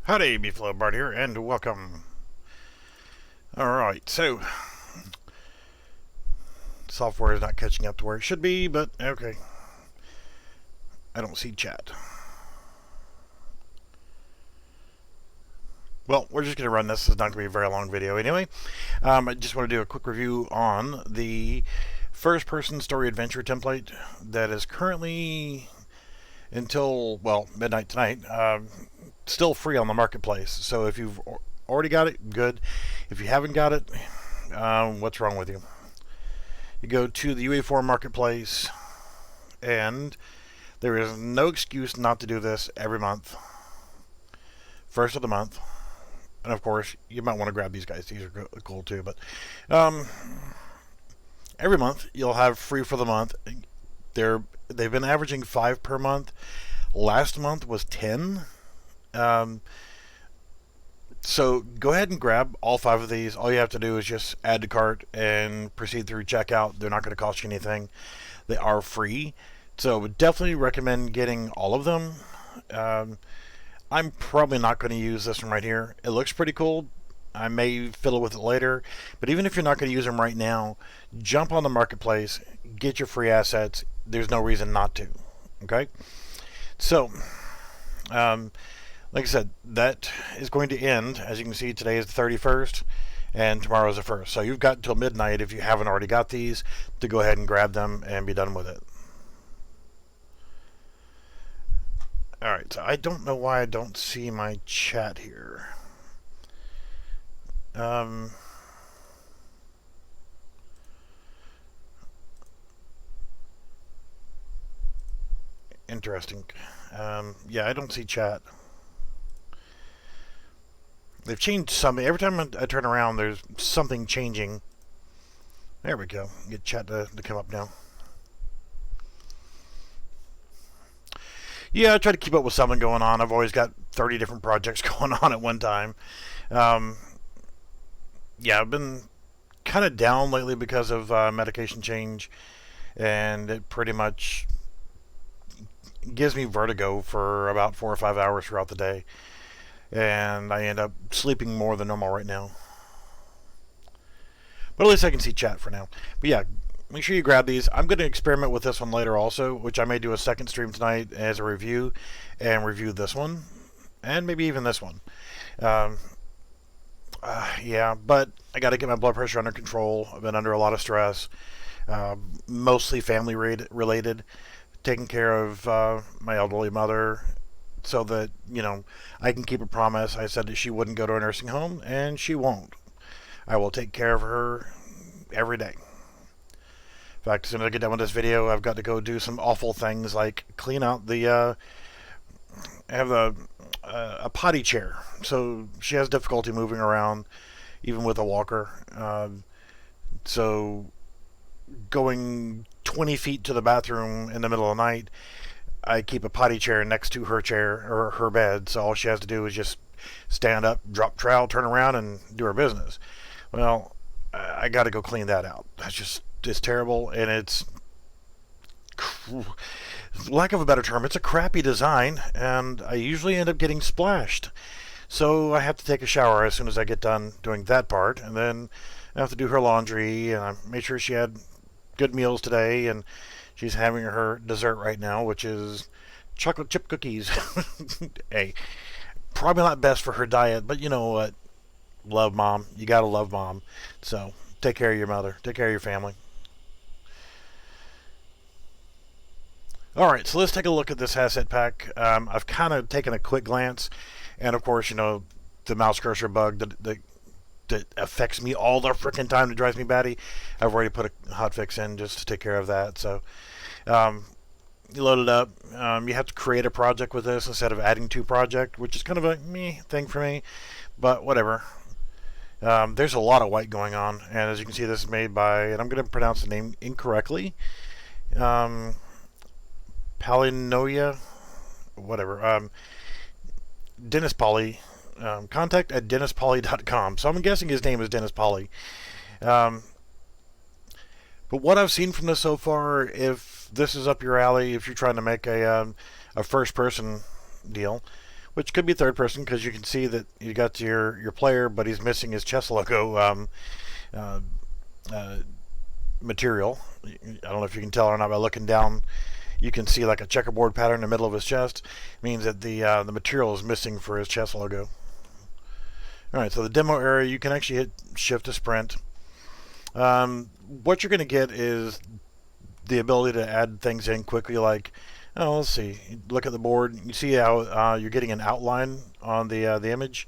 Howdy, Beefalo Bart here, and welcome. Alright, so software is not catching up to where it should be, but okay. I don't see chat. Well, we're just going to run this. It's not going to be a very long video anyway. I just want to do a quick review on the first-person story adventure template that is currently, until, well, midnight tonight, still free on the marketplace. So if you've already got it, good. If you haven't got it, what's wrong with you? You go to the UE4 marketplace, and there is no excuse not to do this every month. First of the month. And of course, you might want to grab these guys. These are cool too. But every month, you'll have free for the month. They've been averaging 5 per month. Last month was 10. So go ahead and grab all 5 of these. All you have to do is just add to cart and proceed through checkout. They're not going to cost you anything. They are free. So I would definitely recommend getting all of them. I'm probably not going to use this one right here. It looks pretty cool. I may fiddle with it later. But even if you're not going to use them right now, jump on the marketplace, get your free assets. There's no reason not to. Okay? So, like I said, that is going to end. As you can see, today is the 31st, and tomorrow is the 1st. So you've got until midnight, if you haven't already got these, to go ahead and grab them and be done with it. Alright, so I don't know why I don't see my chat here. Interesting. Yeah, I don't see chat. They've changed something. Every time I turn around, there's something changing. There we go. Get chat to come up now. Yeah, I try to keep up with something going on. I've always got 30 different projects going on at one time. Yeah, I've been kind of down lately because of medication change, and it pretty much gives me vertigo for about 4 or 5 hours throughout the day, and I end up sleeping more than normal right now. But at least I can see chat for now. But yeah, make sure you grab these. I'm going to experiment with this one later also, which I may do a second stream tonight as a review, and review this one, and maybe even this one. Yeah, but I got to get my blood pressure under control. I've been under a lot of stress, mostly family related, taking care of my elderly mother, so that, you know, I can keep a promise. I said that she wouldn't go to a nursing home, and she won't. I will take care of her every day. In fact, as soon as I get done with this video, I've got to go do some awful things like clean out the, I have a potty chair. So she has difficulty moving around, even with a walker. So going 20 feet to the bathroom in the middle of the night, I keep a potty chair next to her chair, or her bed, so all she has to do is just stand up, drop trowel, turn around, and do her business. Well, I got to go clean that out. It's terrible, and it's, lack of a better term, it's a crappy design, and I usually end up getting splashed. So I have to take a shower as soon as I get done doing that part, and then I have to do her laundry, and I made sure she had good meals today, and she's having her dessert right now, which is chocolate chip cookies. Hey, probably not best for her diet, but you know what? Love mom. You gotta love mom. So take care of your mother. Take care of your family. Alright, so let's take a look at this asset pack. I've kind of taken a quick glance, and of course, you know, the mouse cursor bug that affects me all the freaking time, that drives me batty. I've already put a hotfix in just to take care of that. So you load it up. You have to create a project with this instead of adding to project, which is kind of a meh thing for me, but whatever. There's a lot of white going on, and as you can see, this is made by, and I'm going to pronounce the name incorrectly, Palinoia, whatever, Dennis Polly. Contact at DennisPolly.com. So I'm guessing his name is Dennis Polly. But what I've seen from this so far, if this is up your alley, if you're trying to make a first-person deal, which could be third person because you can see that you got your player, but he's missing his chest logo uh, uh, material. I don't know if you can tell or not by looking down. You can see like a checkerboard pattern in the middle of his chest. It means that the material is missing for his chest logo. All right, so the demo area, you can actually hit Shift to sprint. What you're going to get is the ability to add things in quickly, like, oh, let's see. You look at the board. You see how you're getting an outline on the image.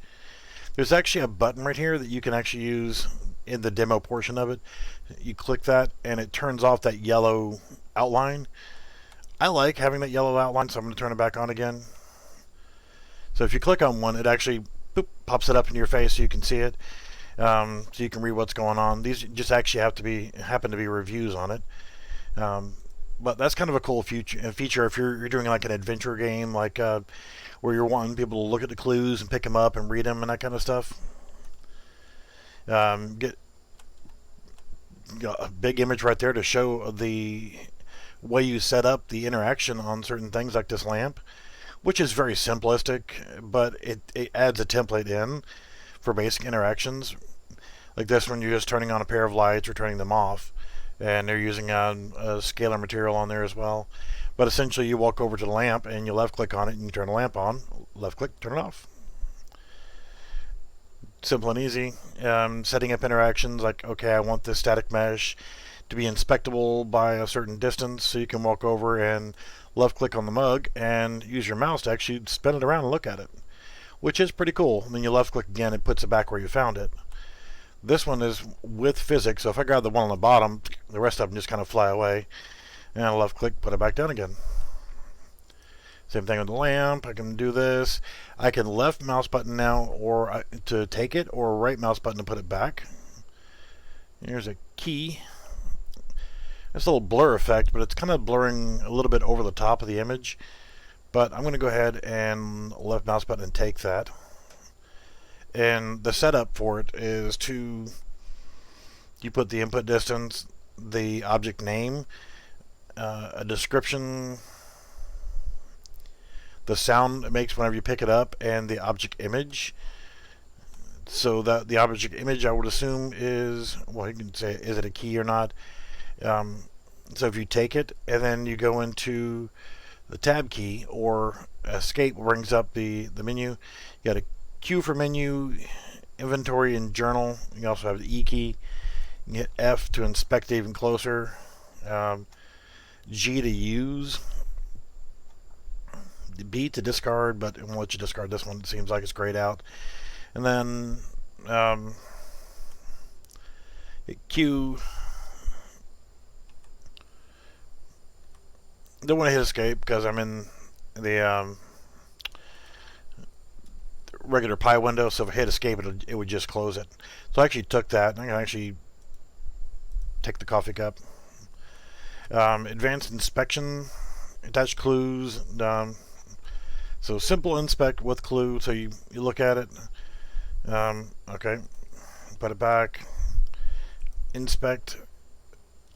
There's actually a button right here that you can actually use in the demo portion of it. You click that, and it turns off that yellow outline. I like having that yellow outline, so I'm going to turn it back on again. So if you click on one, it actually pops it up in your face so you can see it, so you can read what's going on. These just actually happen to be reviews on it, but that's kind of a cool feature if you're doing like an adventure game, like where you're wanting people to look at the clues and pick them up and read them and that kind of stuff. Get a big image right there to show the way you set up the interaction on certain things like this lamp, which is very simplistic, but it adds a template in for basic interactions. Like this one, you're just turning on a pair of lights or turning them off, and they're using a scalar material on there as well. But essentially, you walk over to the lamp and you left click on it and you turn the lamp on, left click, turn it off. Simple and easy. Setting up interactions like, okay, I want this static mesh to be inspectable by a certain distance, so you can walk over and left click on the mug and use your mouse to actually spin it around and look at it, which is pretty cool. And then you left click again, it puts it back where you found it. This one is with physics, so if I grab the one on the bottom, the rest of them just kind of fly away, and I left click, put it back down again. Same thing with the lamp. I can do this. I can left mouse button now or to take it, or right mouse button to put it back. Here's a key. It's a little blur effect, but it's kind of blurring a little bit over the top of the image. But I'm going to go ahead and left mouse button and take that. And the setup for it is you put the input distance, the object name, a description, the sound it makes whenever you pick it up, and the object image. So that the object image, I would assume, is, well, you can say, is it a key or not? So if you take it and then you go into the tab key or escape, brings up the menu. You got a Q for menu, inventory, and journal. You also have the E key. You hit F to inspect even closer. G to use. B to discard, but it won't let you discard this one. It seems like it's grayed out. And then hit Q. Don't want to hit escape because I'm in the regular pie window, so if I hit escape it would just close it. So I actually took that, and I can actually take the coffee cup. Advanced inspection, attach clues. So simple inspect with clue, so you look at it. Okay, put it back. Inspect,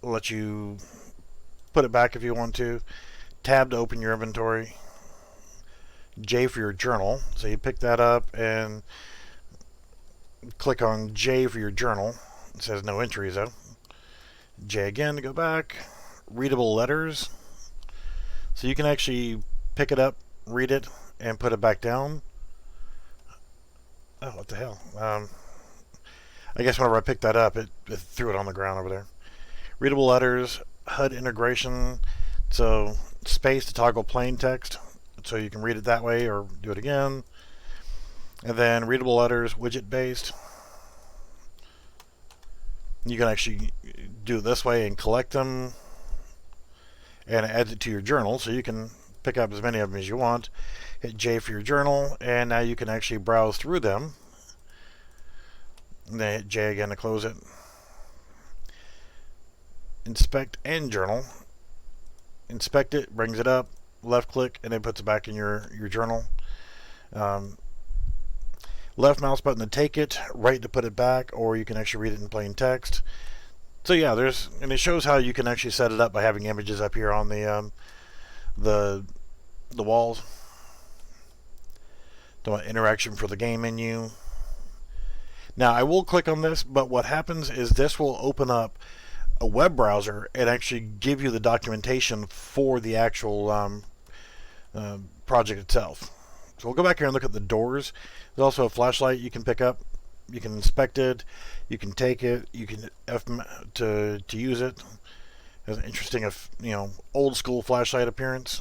let you put it back if you want to. Tab to open your inventory. J for your journal. So you pick that up and click on J for your journal. It says no entries though. J again to go back. Readable letters. So you can actually pick it up, read it, and put it back down. Oh, what the hell? I guess whenever I picked that up, it threw it on the ground over there. Readable letters. HUD integration, so space to toggle plain text, so you can read it that way or do it again. And then readable letters, widget based. You can actually do it this way and collect them, and it adds it to your journal, so you can pick up as many of them as you want. Hit J for your journal, and now you can actually browse through them. And then hit J again to close it. Inspect and journal. Inspect it, brings it up, left click, and it puts it back in your journal. Left mouse button to take it, right to put it back, or you can actually read it in plain text. So yeah, and it shows how you can actually set it up by having images up here on the walls. the interaction for the game menu. Now I will click on this, but what happens is this will open up a web browser and actually give you the documentation for the actual project itself. So we'll go back here and look at the doors. There's also a flashlight you can pick up. You can inspect it. You can take it. You can to use it. It has an interesting, old school flashlight appearance.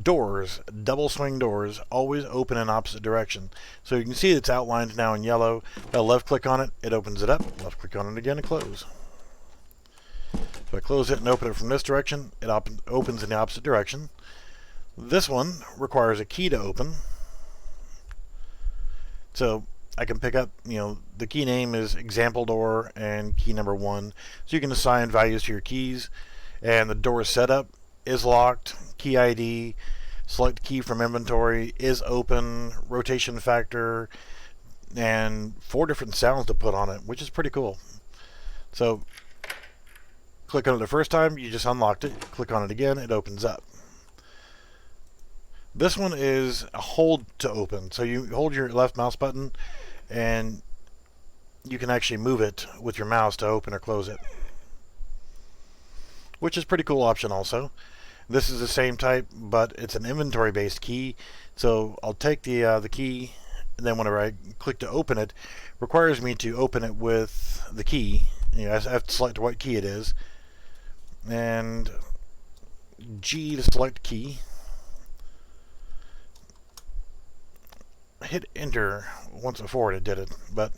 Doors, double swing doors, always open in opposite direction. So you can see it's outlined now in yellow. If I left click on it, it opens it up. Left click on it again and close. If I close it and open it from this direction, it opens in the opposite direction. This one requires a key to open. So I can pick up, the key name is example door and key number 1. So you can assign values to your keys. And the door setup is locked, key ID, select key from inventory, is open, rotation factor, and 4 different sounds to put on it, which is pretty cool. So click on it the first time, you just unlocked it. Click on it again, it opens up. This one is a hold to open. So you hold your left mouse button and you can actually move it with your mouse to open or close it, which is a pretty cool option also. This is the same type, but it's an inventory based key. So I'll take the key, and then whenever I click to open it, requires me to open it with the key. I have to select what key it is, and G to select key. Hit enter once before it did it, but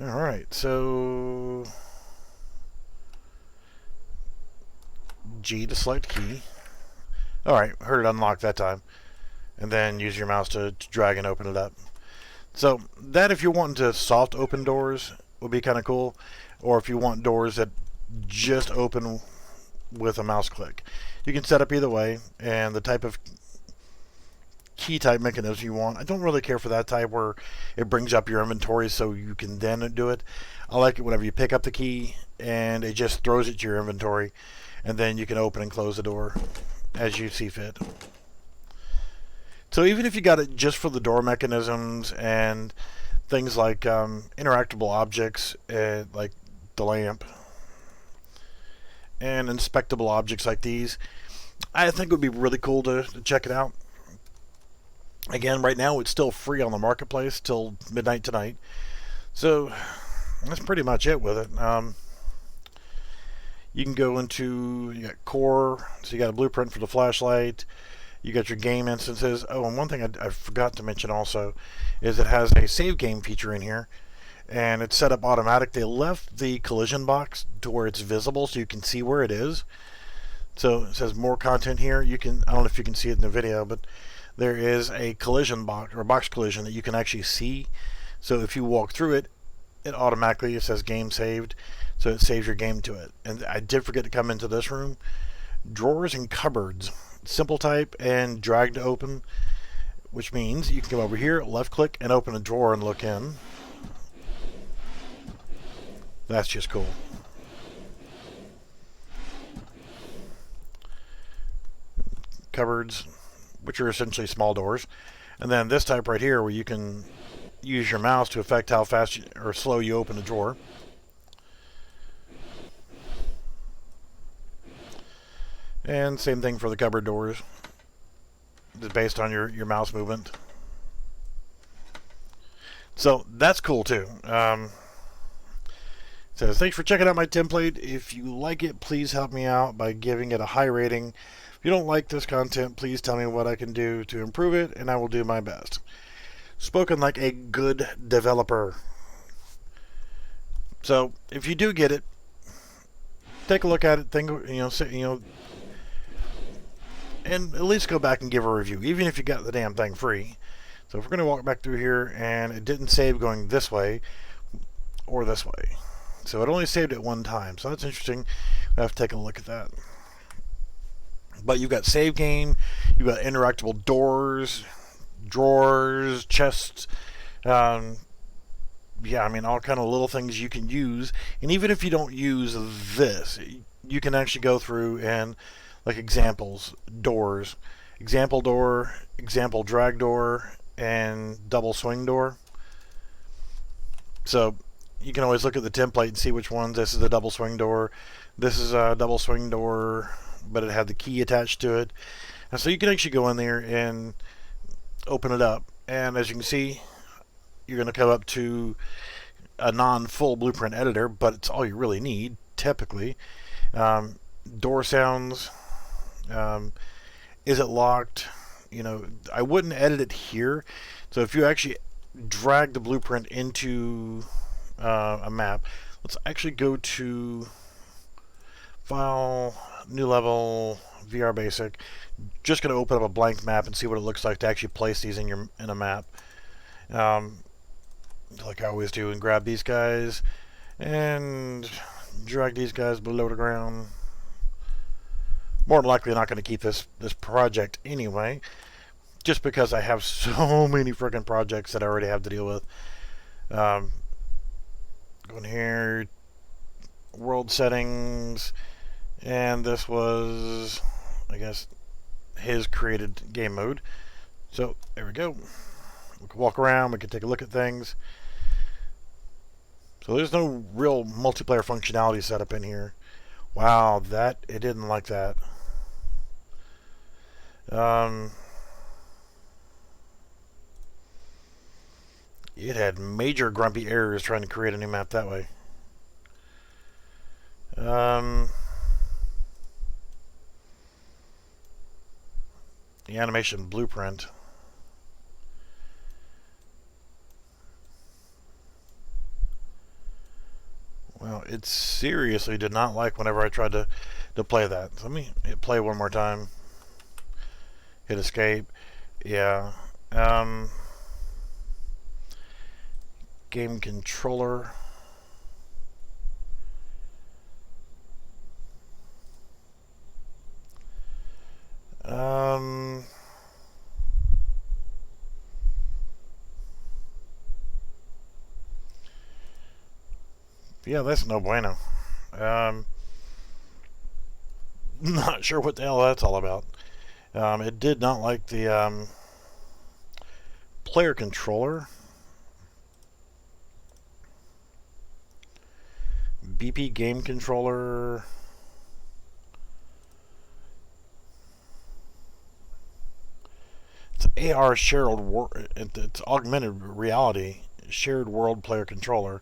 alright, so G to select key. Alright, heard it unlock that time. And then use your mouse to drag and open it up. So that, if you're wanting to soft open doors, would be kind of cool. Or if you want doors that just open with a mouse click. You can set up either way, and the type of key type mechanism you want. I don't really care for that type where it brings up your inventory so you can then do it. I like it whenever you pick up the key and it just throws it to your inventory, and then you can open and close the door as you see fit. So even if you got it just for the door mechanisms and things like interactable objects, like the lamp, and inspectable objects like these, I think it would be really cool to check it out. Again, right now it's still free on the marketplace till midnight tonight. So that's pretty much it with it. You can go into, you got core, so you got a blueprint for the flashlight. You got your game instances. Oh, and one thing I forgot to mention also is it has a save game feature in here, and it's set up automatic. They left the collision box to where it's visible so you can see where it is. So it says more content here. You can, I don't know if you can see it in the video, but there is a collision box, or a box collision, that you can actually see. So if you walk through it, it automatically, it says game saved, so it saves your game to it. And I did forget to come into this room. Drawers and cupboards, simple type and drag to open, which means you can come over here, left click, and open a drawer and look in. That's just cool. Cupboards, which are essentially small doors. And then this type right here, where you can use your mouse to affect how fast or slow you open a drawer. And same thing for the cupboard doors. It's based on your mouse movement. So that's cool too. Says, thanks for checking out my template. If you like it, please help me out by giving it a high rating. If you don't like this content, please tell me what I can do to improve it, and I will do my best. Spoken like a good developer. So if you do get it, take a look at it. Think, and at least go back and give a review, even if you got the damn thing free. So if we're going to walk back through here, and it didn't save going this way or this way. So it only saved it one time. So that's interesting. I have to take a look at that. But you've got save game, you've got interactable doors, drawers, chests, yeah, I mean, all kind of little things you can use. And even if you don't use this, you can actually go through and, like, examples, doors, example door, example drag door, and double swing door. So you can always look at the template and see which ones. This is a double swing door. This is a double swing door, but it had the key attached to it. And so you can actually go in there and open it up. And as you can see, you're going to come up to a non-full blueprint editor, but it's all you really need, typically. Door sounds. Is it locked? You know, I wouldn't edit it here. So if you actually drag the blueprint into a map, let's actually go to File, New Level, VR Basic. Just going to open up a blank map and see what it looks like to actually place these in a map. Like I always do, and grab these guys and drag these guys below the ground. More than likely not going to keep this project anyway, just because I have so many freaking projects that I already have to deal with. Go in here, world settings, and this was, I guess, his created game mode. So there we go. We can walk around, we can take a look at things. So there's no real multiplayer functionality set up in here. Wow, it didn't like that. It had major grumpy errors trying to create a new map that way. The animation blueprint. Well, it seriously did not like whenever I tried to play that. So let me hit play one more time. Hit escape. Yeah. Game controller. Yeah, that's no bueno. Not sure what the hell that's all about. It did not like the player controller. BP game controller. It's AR shared world. It's augmented reality shared world player controller.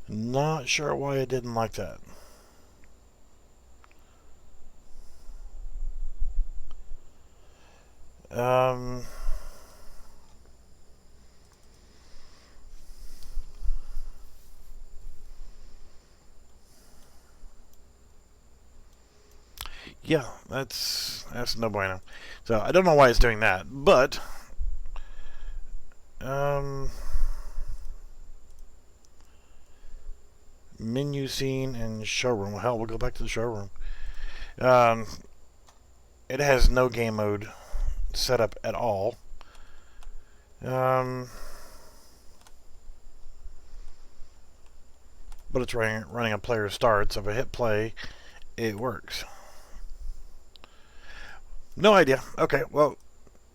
Not sure why it didn't like that. Yeah, that's no bueno. So I don't know why it's doing that, but menu scene and showroom. Well, hell, we'll go back to the showroom. It has no game mode set up at all. But it's running a player start, so if I hit play, it works. No idea. Okay, well,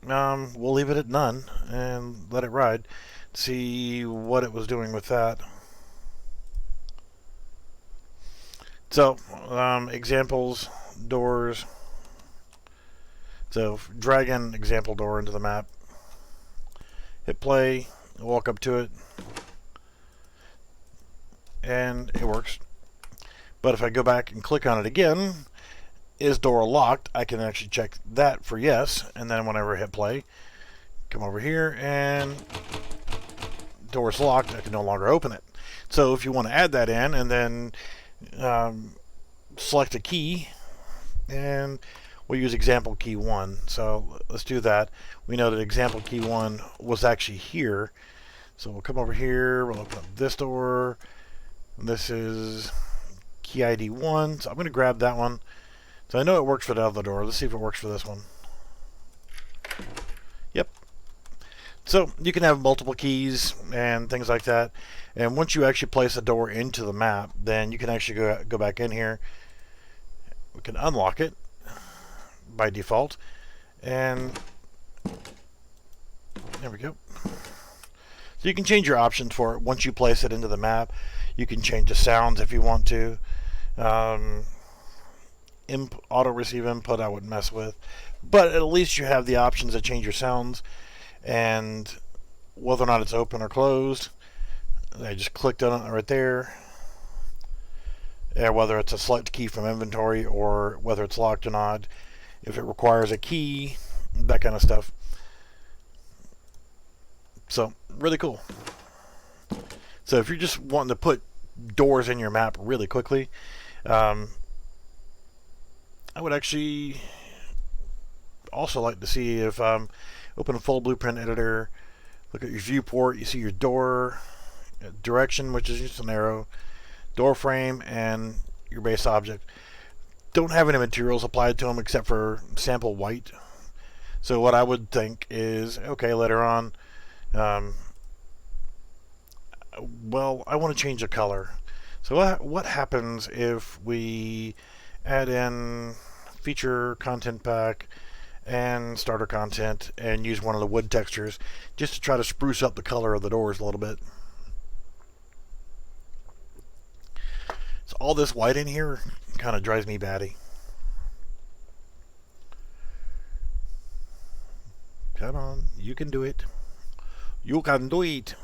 we'll leave it at none and let it ride. See what it was doing with that. So, examples, doors. So, drag an example door into the map. Hit play, walk up to it, and it works. But if I go back and click on it again, is door locked? I can actually check that for yes, and then whenever I hit play, come over here and door's locked. I can no longer open it. So if you want to add that in, and then select a key, and we'll use example key 1. So let's do that. We know that example key 1 was actually here. So we'll come over here, we'll open up this door, This is key ID 1, so I'm going to grab that one. So I know it works for the other door. Let's see if it works for this one. Yep. So you can have multiple keys and things like that. And once you actually place a door into the map, then you can actually go back in here. We can unlock it by default. And there we go. So you can change your options for it once you place it into the map. You can change the sounds if you want to. Auto receive input I wouldn't mess with, but at least you have the options to change your sounds and whether or not it's open or closed. I just clicked on it right there, and whether it's a select key from inventory or whether it's locked or not, if it requires a key, that kind of stuff. So really cool. So if you're just wanting to put doors in your map really quickly, I would actually also like to see if open a full blueprint editor, look at your viewport, you see your door direction, which is just an arrow, door frame, and your base object. Don't have any materials applied to them except for sample white. So what I would think is, okay, later on, well, I want to change the color. So what happens if we add in feature content pack and starter content and use one of the wood textures just to try to spruce up the color of the doors a little bit? So all this white in here kind of drives me batty. Come on, you can do it. You can do it.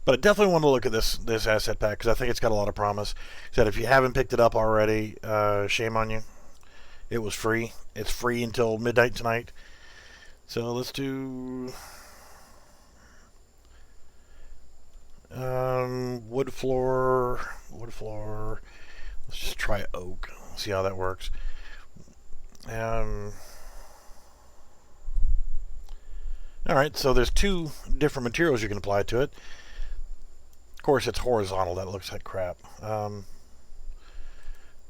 But I definitely want to look at this asset pack because I think it's got a lot of promise. Said if you haven't picked it up already, shame on you. It was free. It's free until midnight tonight. So let's do wood floor. Let's just try oak. See how that works. All right, so there's two different materials you can apply to it. Of course, it's horizontal. That looks like crap.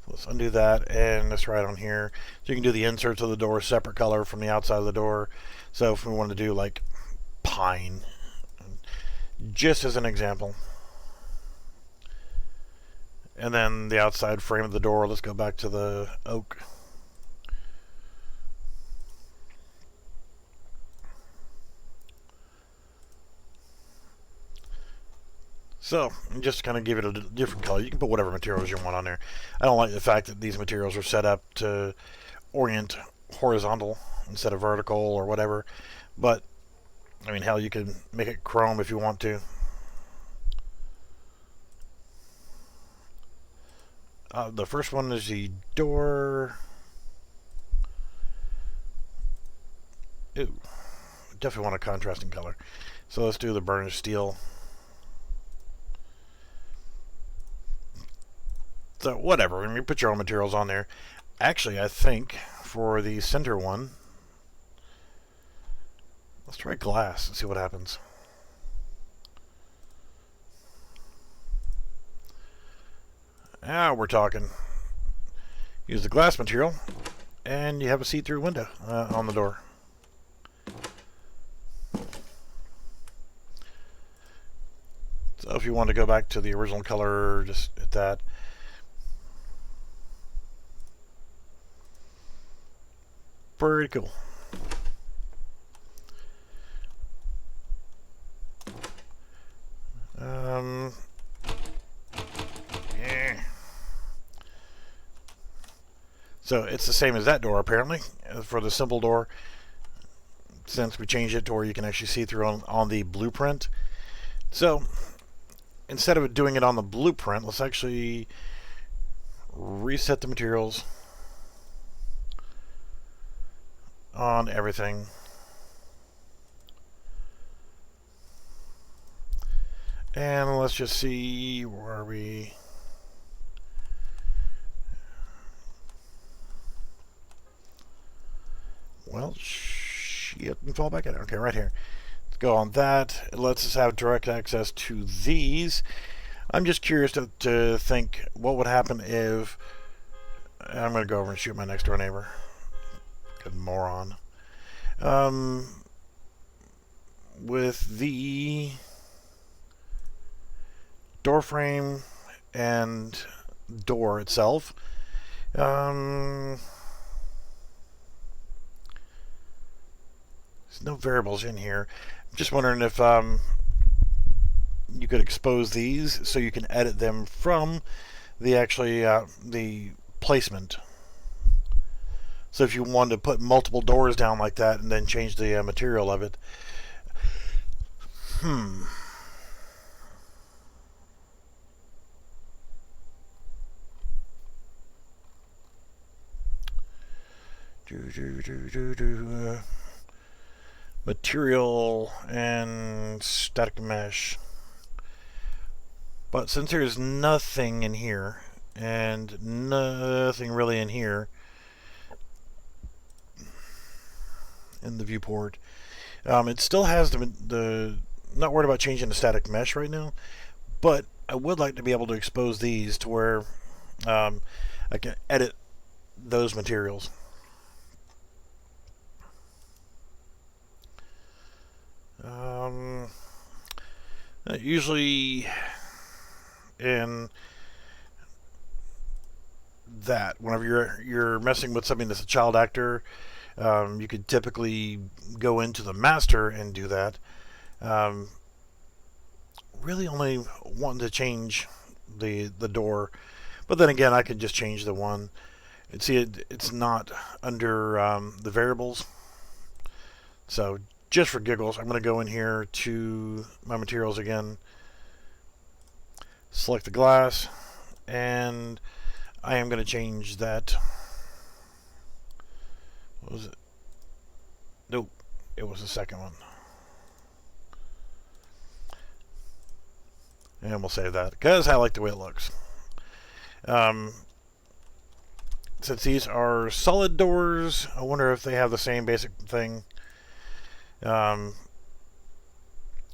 Let's undo that, and let's right on here. So you can do the inserts of the door separate color from the outside of the door. So if we want to do like pine, just as an example. And then the outside frame of the door, let's go back to the oak. So, just to kind of give it a different color, you can put whatever materials you want on there. I don't like the fact that these materials are set up to orient horizontal instead of vertical or whatever. But, I mean, hell, you can make it chrome if you want to. The first one is the door. Ooh, definitely want a contrasting color. So let's do the burnished steel. So whatever, when you put your own materials on there. Actually, I think for the center one, let's try glass and see what happens. Now we're talking. Use the glass material, and you have a see-through window on the door. So if you want to go back to the original color, just hit that. Pretty cool. Yeah. So it's the same as that door apparently for the simple door, since we changed it to where you can actually see through on the blueprint. So instead of doing it on the blueprint, let's actually reset the materials on everything. And let's just see, where are we? Well, shit, and fall back in. Okay, right here. Let's go on that. It lets us have direct access to these. I'm just curious to think what would happen if... I'm going to go over and shoot my next door neighbor. Good moron. With the door frame and door itself, there's no variables in here. I'm just wondering if you could expose these so you can edit them from the the placement. So if you wanted to put multiple doors down like that and then change the material of it. Material and static mesh. But since there's nothing in here and nothing really in here in the viewport, it still has the not worried about changing the static mesh right now, but I would like to be able to expose these to where I can edit those materials. Usually in that, whenever you're messing with something that's a child actor, you could typically go into the master and do that. Really only wanting to change the door, but then again I could just change the one and see it's not under the variables. So just for giggles, I'm going to go in here to my materials again, select the glass, and I am going to change that. What was it? Nope, it was the second one. And we'll save that because I like the way it looks. Since these are solid doors, I wonder if they have the same basic thing.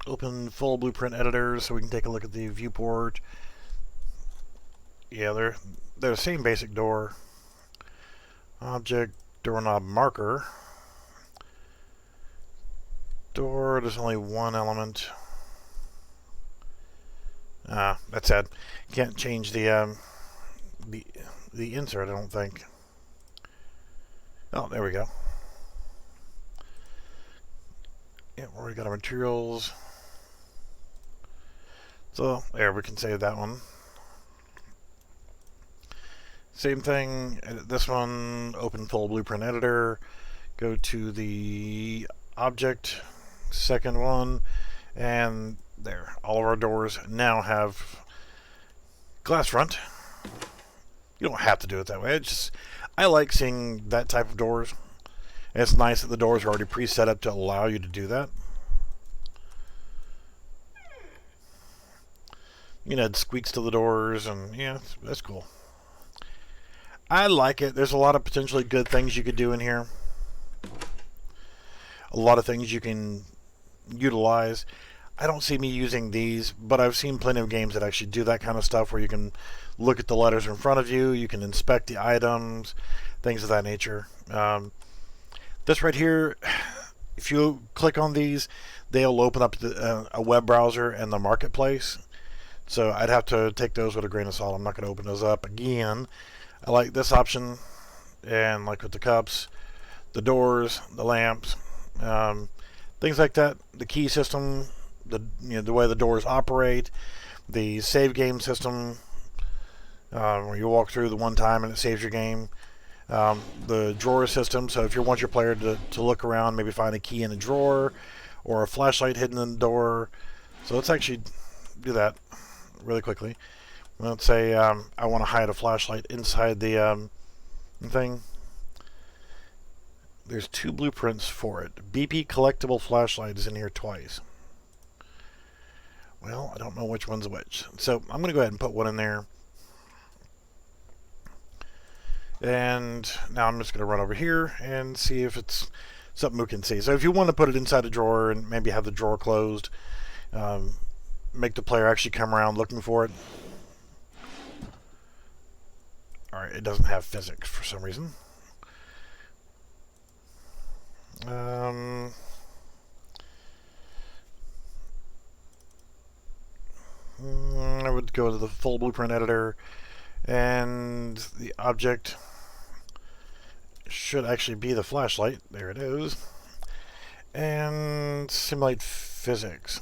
Open full blueprint editor so we can take a look at the viewport. Yeah, they're the same basic door. Object, doorknob marker. Door, there's only one element. That's sad. Can't change the insert, I don't think. Oh, there we go. Yeah, we already got our materials. So there, we can save that one. Same thing, edit this one, open full blueprint editor, go to the object, second one, and there, all of our doors now have glass front. You don't have to do it that way. It's just, I like seeing that type of doors. And it's nice that the doors are already pre-set up to allow you to do that. You know, add squeaks to the doors, and yeah, that's cool. I like it. There's a lot of potentially good things you could do in here. A lot of things you can utilize. I don't see me using these, but I've seen plenty of games that actually do that kind of stuff where you can look at the letters in front of you, you can inspect the items, things of that nature. This right here, if you click on these, they'll open up a web browser and the marketplace. So I'd have to take those with a grain of salt. I'm not going to open those up again. I like this option, and like with the cups, the doors, the lamps, things like that. The key system, the way the doors operate, the save game system, where you walk through the one time and it saves your game. The drawer system, so if you want your player to look around, maybe find a key in a drawer or a flashlight hidden in the door. So let's actually do that really quickly. Let's say I want to hide a flashlight inside the thing. There's two blueprints for it. BP collectible flashlight is in here twice. Well, I don't know which one's which. So I'm going to go ahead and put one in there. And now I'm just going to run over here and see if it's something we can see. So if you want to put it inside a drawer and maybe have the drawer closed, make the player actually come around looking for it. Alright, it doesn't have physics for some reason. I would go to the full blueprint editor, and the object should actually be the flashlight. There it is. And simulate physics.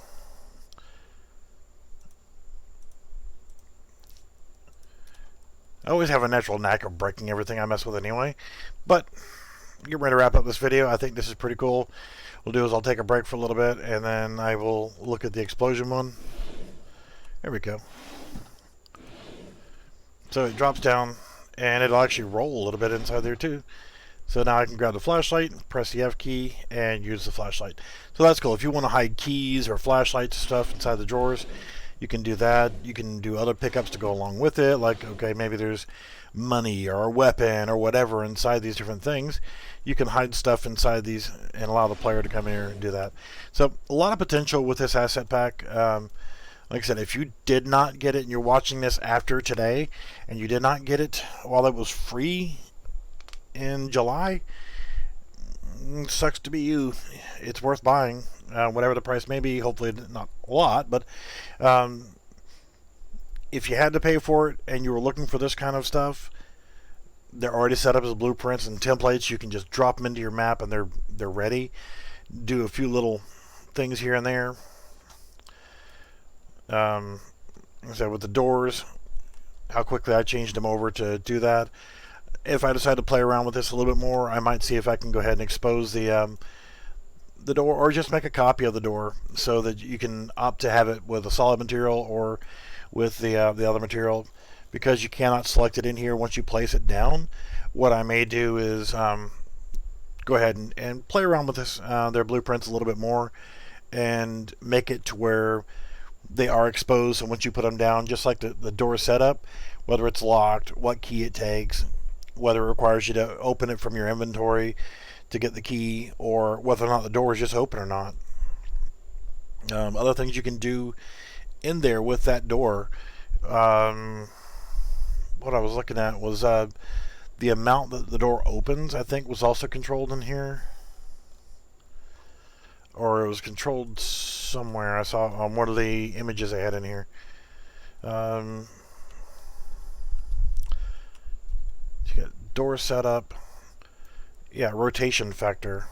I always have a natural knack of breaking everything I mess with anyway, but get ready to wrap up this video. I think this is pretty cool. What we'll do is I'll take a break for a little bit, and then I will look at the explosion one. There we go. So it drops down, and it'll actually roll a little bit inside there too. So now I can grab the flashlight, press the F key, and use the flashlight. So that's cool. If you want to hide keys or flashlights and stuff inside the drawers, you can do that. You can do other pickups to go along with it, like, okay, maybe there's money or a weapon or whatever inside these different things. You can hide stuff inside these and allow the player to come in here and do that. So a lot of potential with this asset pack. Like I said, if you did not get it and you're watching this after today and you did not get it while it was free in July, sucks to be you. It's worth buying, whatever the price may be. Hopefully not a lot, but if you had to pay for it and you were looking for this kind of stuff, they're already set up as blueprints and templates. You can just drop them into your map and they're ready. Do a few little things here and there. Like I said, with the doors, how quickly I changed them over to do that. If I decide to play around with this a little bit more, I might see if I can go ahead and expose the door, or just make a copy of the door so that you can opt to have it with a solid material or with the other material, because you cannot select it in here once you place it down. What I may do is go ahead and play around with this their blueprints a little bit more and make it to where they are exposed, and once you put them down, just like the door setup, whether it's locked, what key it takes, whether it requires you to open it from your inventory to get the key, or whether or not the door is just open or not. Other things you can do in there with that door. What I was looking at was the amount that the door opens, I think, was also controlled in here. Or it was controlled somewhere. I saw on one of the images I had in here. You got door setup. Yeah, rotation factor.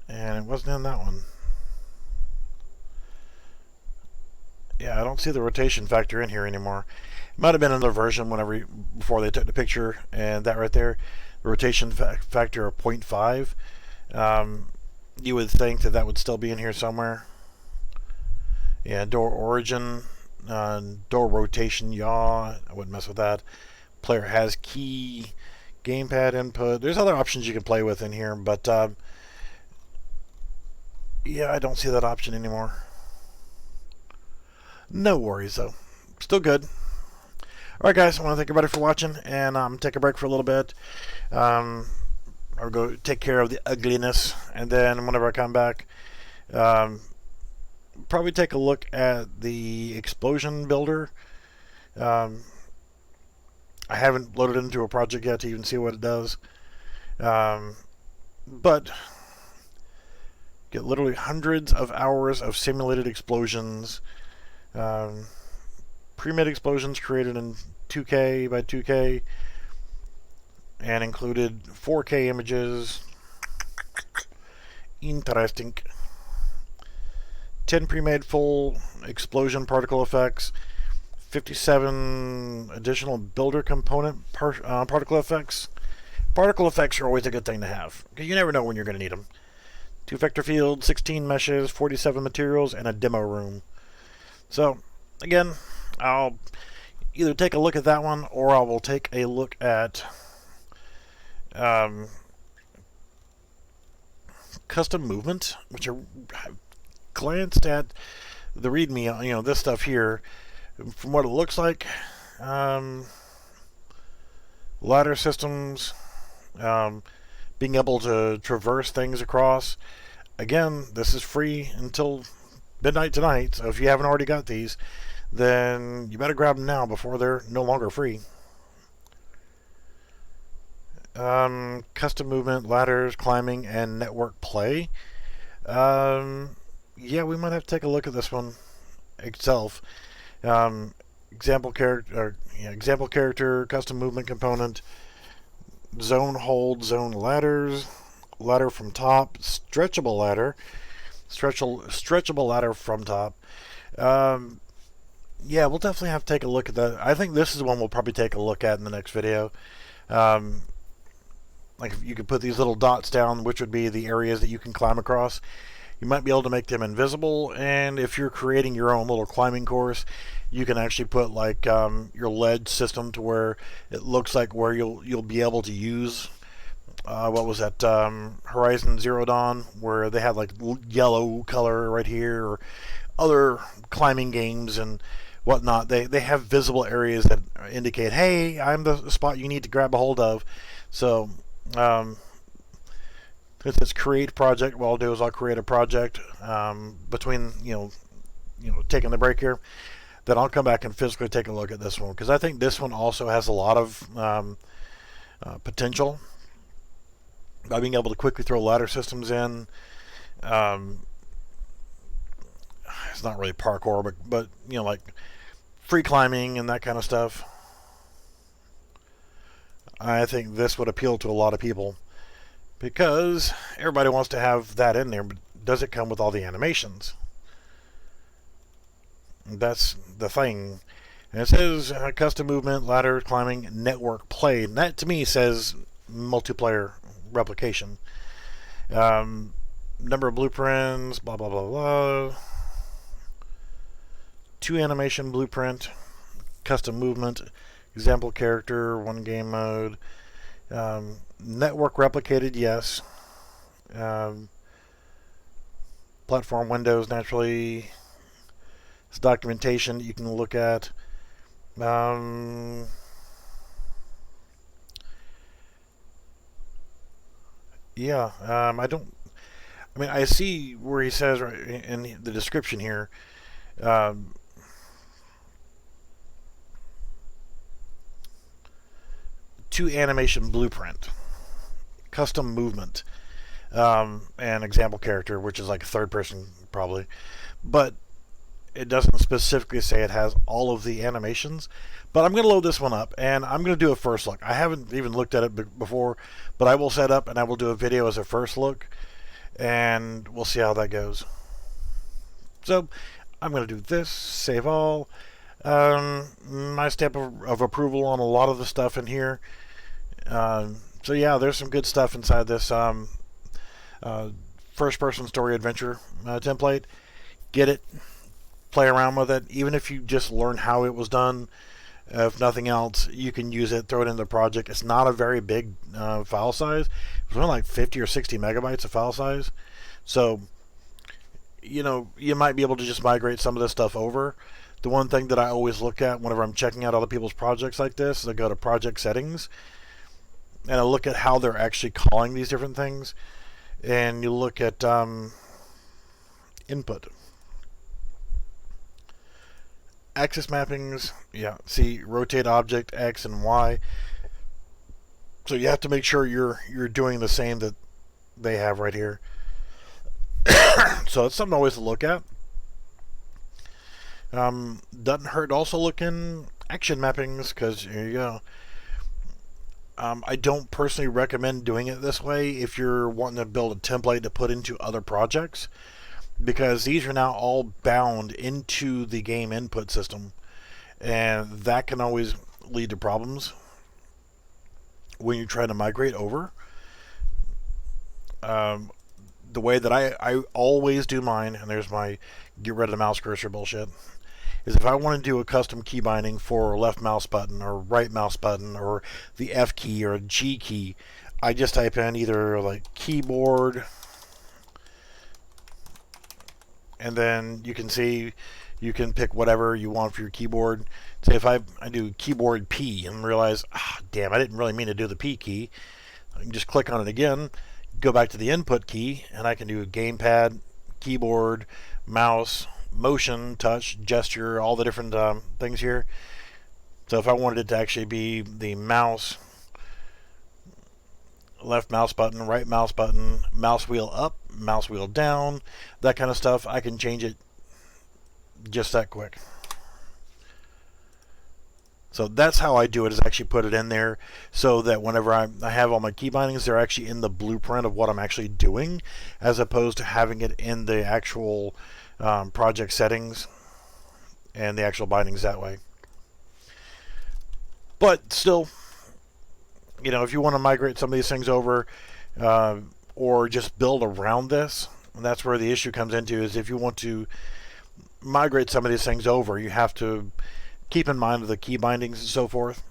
And it wasn't in that one. Yeah, I don't see the rotation factor in here anymore. It might have been another version before they took the picture, and that right there, the rotation factor of 0.5. You would think that would still be in here somewhere. Yeah, door origin, door rotation yaw. I wouldn't mess with that. Player has key, gamepad input. There's other options you can play with in here, but yeah, I don't see that option anymore. No worries though. Still good. Alright guys, I want to thank everybody for watching, and take a break for a little bit. I'll go take care of the ugliness, and then whenever I come back, probably take a look at the explosion builder. I haven't loaded it into a project yet to even see what it does, but get literally hundreds of hours of simulated explosions, pre-made explosions created in 2K by 2K, and included 4K images. Interesting. 10 pre-made full explosion particle effects, 57 additional builder component particle effects. Particle effects are always a good thing to have, because you never know when you're going to need them. 2 vector fields, 16 meshes, 47 materials, and a demo room. So, again, I'll either take a look at that one, or I will take a look at custom movement, which I glanced at the README, this stuff here. From what it looks like, ladder systems being able to traverse things across. Again, this is free until midnight tonight, so if you haven't already got these, then you better grab them now before they're no longer free. Custom movement, ladders, climbing, and network play. Yeah, we might have to take a look at this one itself. Example character, custom movement component, zone hold, zone ladders, ladder from top, stretchable ladder from top. Yeah, we'll definitely have to take a look at that. I think this is one we'll probably take a look at in the next video. Like if you could put these little dots down, which would be the areas that you can climb across. You might be able to make them invisible, and if you're creating your own little climbing course, you can actually put like your ledge system to where it looks like where you'll be able to use what was that, Horizon Zero Dawn, where they had like yellow color right here, or other climbing games and whatnot. They have visible areas that indicate, hey, I'm the spot you need to grab a hold of. So if it's create project, what I'll do is I'll create a project between taking the break here. Then I'll come back and physically take a look at this one, because I think this one also has a lot of potential by being able to quickly throw ladder systems in. It's not really parkour, but like free climbing and that kind of stuff. I think this would appeal to a lot of people, because everybody wants to have that in there, but does it come with all the animations? That's the thing. And it says custom movement, ladder, climbing, network play. And that to me says multiplayer replication. Number of blueprints, blah, blah, blah, blah. 2 animation blueprint, custom movement, example character, 1 game mode. Network replicated, yes. Platform windows, naturally. It's documentation that you can look at. Yeah, I see where he says right in the description here, 2 animation blueprint, custom movement, and example character, which is like a third person probably, but it doesn't specifically say it has all of the animations. But I'm going to load this one up, and I'm going to do a first look. I haven't even looked at it before, but I will set up and I will do a video as a first look, and we'll see how that goes. So I'm going to do this, save all. My stamp of approval on a lot of the stuff in here. So yeah, there's some good stuff inside this first-person story adventure template. Get it, play around with it. Even if you just learn how it was done, if nothing else, you can use it, throw it in the project. It's not a very big file size. It's only like 50 or 60 megabytes of file size. So, you might be able to just migrate some of this stuff over. The one thing that I always look at whenever I'm checking out other people's projects like this is I go to project settings, and I look at how they're actually calling these different things. And you look at input. Axis mappings, yeah, see, rotate object, X and Y. So you have to make sure you're doing the same that they have right here. So it's something always to look at. Doesn't hurt to also look in action mappings, because here you go. I don't personally recommend doing it this way if you're wanting to build a template to put into other projects, because these are now all bound into the game input system, and that can always lead to problems when you're trying to migrate over. The way that I always do mine, and there's my get rid of the mouse cursor bullshit, is if I want to do a custom key binding for left mouse button or right mouse button or the F key or G key, I just type in either like keyboard, and then you can see you can pick whatever you want for your keyboard. Say if I do keyboard P and realize, damn, I didn't really mean to do the P key, I can just click on it again, go back to the input key, and I can do gamepad, keyboard, mouse, motion, touch, gesture, all the different things here. So if I wanted it to actually be the mouse, left mouse button, right mouse button, mouse wheel up, mouse wheel down, that kind of stuff, I can change it just that quick. So that's how I do it, is actually put it in there so that whenever I have all my key bindings, they're actually in the blueprint of what I'm actually doing, as opposed to having it in the actual project settings and the actual bindings that way. But still, you know, if you want to migrate some of these things over or just build around this, and that's where the issue comes into, is if you want to migrate some of these things over, you have to keep in mind the key bindings and so forth.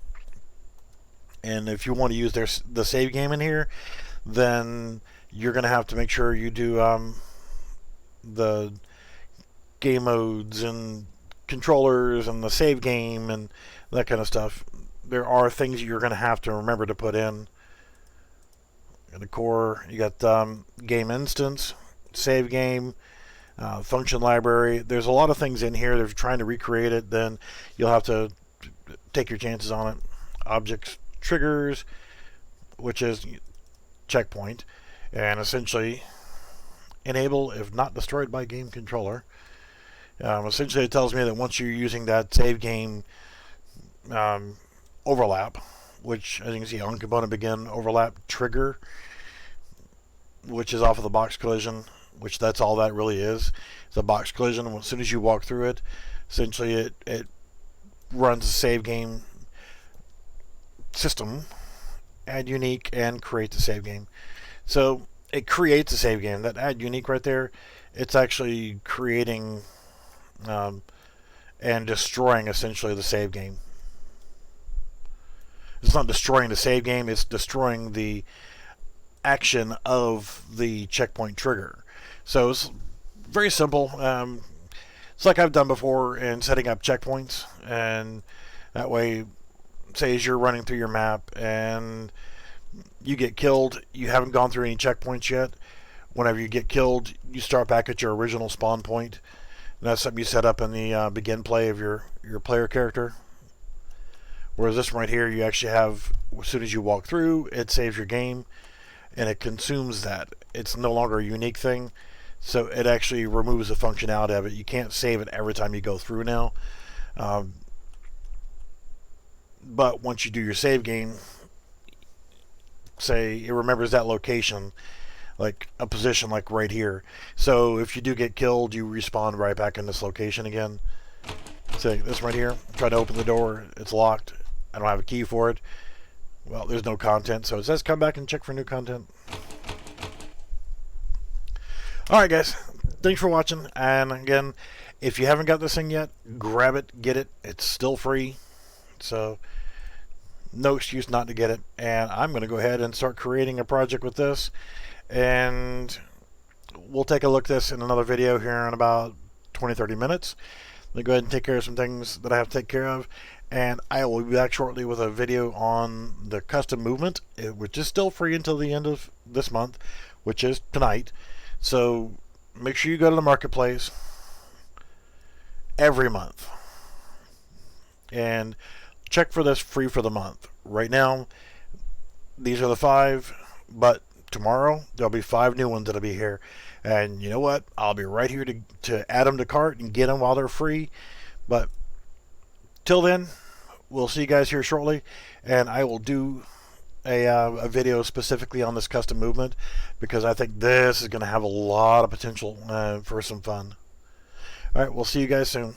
And if you want to use the save game in here, then you're going to have to make sure you do the game modes and controllers and the save game and that kind of stuff. There are things you're going to have to remember to put in. In the core, you got game instance, save game, function library. There's a lot of things in here. If you're trying to recreate it, then you'll have to take your chances on it. Objects, triggers, which is checkpoint, and essentially enable if not destroyed by game controller. Essentially, it tells me that once you're using that save game overlap, which as you can see on component begin overlap trigger, which is off of the box collision, which that's all that really is. It's a box collision. As soon as you walk through it, essentially it runs a save game system, add unique, and creates a save game. So it creates a save game. That add unique right there, it's actually creating and destroying essentially the save game. It's not destroying the save game, it's destroying the action of the checkpoint trigger. So it's very simple. It's like I've done before in setting up checkpoints, and that way, say as you're running through your map and you get killed, you haven't gone through any checkpoints yet. Whenever you get killed, you start back at your original spawn point. And that's something you set up in the begin play of your player character. Whereas this one right here, you actually have, as soon as you walk through, it saves your game and it consumes that. It's no longer a unique thing, so it actually removes the functionality of it. You can't save it every time you go through now. But once you do your save game, say it remembers that location, like a position like right here. So if you do get killed, you respawn right back in this location again. Say this right here, try to open the door, it's locked. I don't have a key for it. Well, there's no content, so it says come back and check for new content. Alright guys, thanks for watching, and again, if you haven't got this thing yet, grab it, get it. It's still free, so no excuse not to get it. And I'm going to go ahead and start creating a project with this, and we'll take a look at this in another video here in about 20-30 minutes. Let me go ahead and take care of some things that I have to take care of, and I will be back shortly with a video on the custom movement, which is still free until the end of this month, which is tonight. So make sure you go to the marketplace every month and check for this free for the month. Right now, these are the 5, but tomorrow there'll be 5 new ones that'll be here. And you know what? I'll be right here to add them to cart and get them while they're free. But till then, we'll see you guys here shortly, and I will do a video specifically on this custom movement, because I think this is going to have a lot of potential for some fun. Alright, we'll see you guys soon.